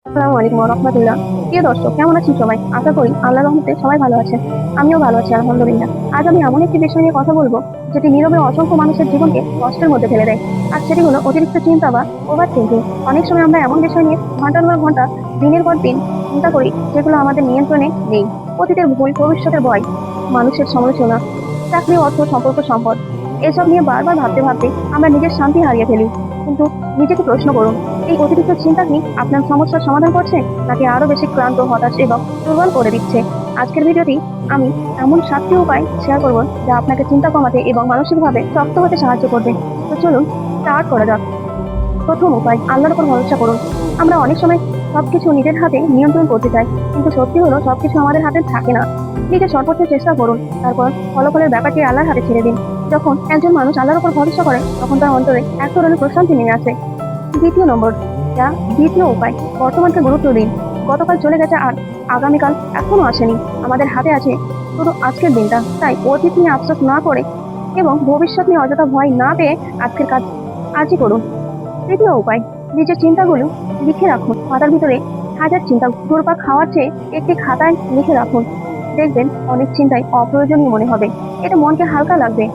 আসসালামু আলাইকুম ওয়া রাহমাতুল্লাহ। প্রিয় দর্শক, কেমন আছেন সবাই? আশা করি আল্লাহর রহমতে সবাই ভালো আছেন। আমিও ভালো আছি আলহামদুলিল্লাহ। আজ আমি এমন একটি বিষয় নিয়ে কথা বলবো যেটি নীরবে অসংখ্য মানুষের জীবনকে কষ্টের মধ্যে ফেলে দেয়। আর সেটি হলো অতিরিক্ত চিন্তা বা ওভার থিঙ্কিং। অনেক সময় আমরা এমন বিষয় নিয়ে ঘন্টার পর ঘন্টা, দিনের পর দিন চিন্তা করি যেগুলো আমাদের নিয়ন্ত্রণে নেই। অতীতের ভুল, ভবিষ্যতের ভয়, মানুষের সমালোচনা, চাকরি, অর্থ, সম্পর্ক, সম্পদ, এসব নিয়ে বারবার ভাবতে ভাবতে আমরা নিজের শান্তি হারিয়ে ফেলি। কিন্তু নিজেকে প্রশ্ন করুন, এই অতিরিক্ত চিন্তা কি আপনার সমস্যার সমাধান করছে, নাকি আরো বেশি ক্লান্ত, হতাশ এবং দুর্বল করে দিচ্ছে? আজকের ভিডিওটি আমি এমন 7টি উপায় শেয়ার করব যা আপনাকে চিন্তা কমাতে এবং মানসিকভাবে শক্ত হতে সাহায্য করবে। তো চলুন স্টার্ট করা যাক। প্রথম উপায়, আল্লাহর উপর ভরসা করুন। আমরা অনেক সময় সবকিছু নিজের হাতে নিয়ন্ত্রণ করতে চাই, কিন্তু সত্যি হলো সবকিছু আমাদের হাতে থাকে না। নিজের সর্বোচ্চ চেষ্টা করুন, তারপর ফলাফলের ব্যাপারটি আল্লাহর হাতে ছেড়ে দিন। যখন একজন মানুষ আল্লাহর উপর ভরসা করে, তখন তার অন্তরে এক ধরনের প্রশান্তি নেমে আসে। দ্বিতীয় নম্বর, যা দ্বিতীয় উপায়, বর্তমানকে গুরুত্ব দিন। গতকাল চলে গেছে আর আগামীকাল এখনো আসেনি। আমাদের হাতে আছে শুধু আজকের দিনটা। তাই অতীত নিয়ে আফসোস না করে এবং ভবিষ্যৎ নিয়ে অযথা ভয় না পেয়ে আজকের কাজ আজই করুন। তৃতীয় উপায়, নিজের চিন্তাগুলো লিখে রাখুন। মাথার ভিতরে হাজার চিন্তা ঘুরপাক খাওয়ার চেয়ে একটি খাতায় লিখে রাখুন। দেখবেন অনেক চিন্তাই অপ্রয়োজনীয় মনে হবে। এটা মনকে হালকা লাগবে।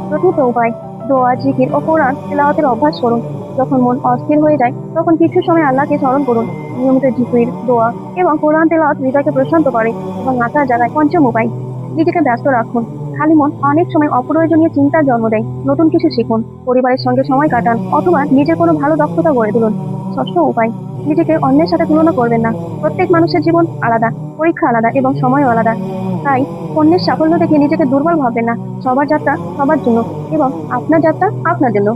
চতুর্থ উপায়, দোয়া, জিকির ও কোরআন তেলাওয়াতের অভ্যাস করুন। যখন মন অস্থির হয়ে যায়, তখন কিছু সময় আল্লাহকে স্মরণ করুন। নিয়মিত জিকির, দোয়া এবং কোরআন তেলাওয়াত হৃদয়কে প্রশান্ত করে এবং আশা জাগায়। পঞ্চম উপায়, নিজেকে ব্যস্ত রাখুন। খালি মন অনেক সময় অপ্রয়োজনীয় চিন্তার জন্ম দেয়। নতুন কিছু শিখুন, পরিবারের সঙ্গে সময় কাটান, অথবা নিজের কোনো ভালো দক্ষতা গড়ে তুলুন। ষষ্ঠ উপায়, নিজেকে অন্যের সাথে তুলনা করবেন না। প্রত্যেক মানুষের জীবন আলাদা, পরীক্ষা আলাদা এবং সময়ও আলাদা। তাই অন্যের সাফল্য দেখে নিজেকে দুর্বল ভাববেন না। সবার যাত্রা সবার জন্য এবং আপনার যাত্রা আপনার জন্য।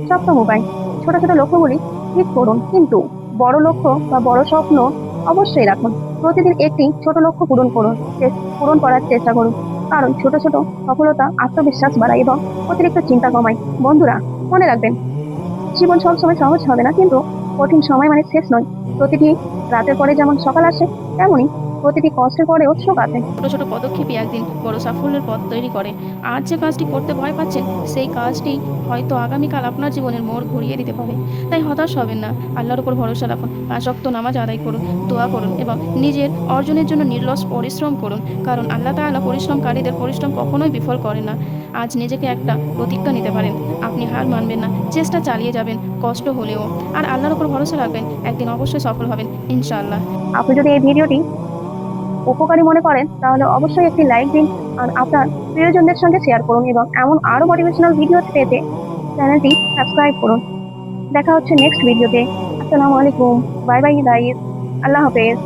সপ্তম উপায়, ছোট ছোট লক্ষ্যগুলি ঠিক করুন, কিন্তু বড় লক্ষ্য বা বড় স্বপ্ন অবশ্যই রাখুন। প্রতিদিন একটি ছোট লক্ষ্য পূরণ করার চেষ্টা করুন, কারণ ছোট ছোট সফলতা আত্মবিশ্বাস বাড়ায় এবং অতিরিক্ত চিন্তা কমায়। বন্ধুরা, মনে রাখবেন, জীবন সবসময় সহজ হবে না, কিন্তু কঠিন সময় মানে শেষ নয়। প্রতিটি রাতের পরে যেমন সকাল আসে, তেমনি প্রতিটি কষ্টের পরেও সুখ আসে। ছোট ছোট পদক্ষেপই একদিন বড় সাফল্যের পথ তৈরি করে। আজ যে কাজটি করতে ভয় পাচ্ছেন, সেই কাজটি হয়তো আগামীকাল আপনার জীবনের মোড় ঘুরিয়ে দিতে পারে। তাই হতাশ হবেন না, আল্লাহর উপর ভরসা রাখুন, 5 ওয়াক্ত নামাজ আদায় করুন, দোয়া করুন এবং নিজের অর্জনের জন্য নির্লস পরিশ্রম করুন। কারণ আল্লাহ তাআলা পরিশ্রমকারীদের পরিশ্রম কখনোই বিফল করেন না। আজ নিজেকে একটা প্রতিজ্ঞা নিতে পারেন, আপনি হার মানবেন না, চেষ্টা চালিয়ে যাবেন, কষ্ট হলেও। আর আল্লাহর উপর ভরসা রাখবেন, একদিন অবশ্যই সফল হবেন ইনশাআল্লাহ। আপনি যদি এই ভিডিওটি উপকারী মনে করেন, তাহলে অবশ্যই একটি লাইক দিন আর আপনার প্রিয়জনদের সঙ্গে শেয়ার করুন, এবং এমন আরো মোটিভেশনাল ভিডিও পেতে চ্যানেলটি সাবস্ক্রাইব করুন। দেখা হচ্ছে নেক্সট ভিডিওতে। আসসালামু আলাইকুম, বাই বাই গাইস, আল্লাহ হাফেজ।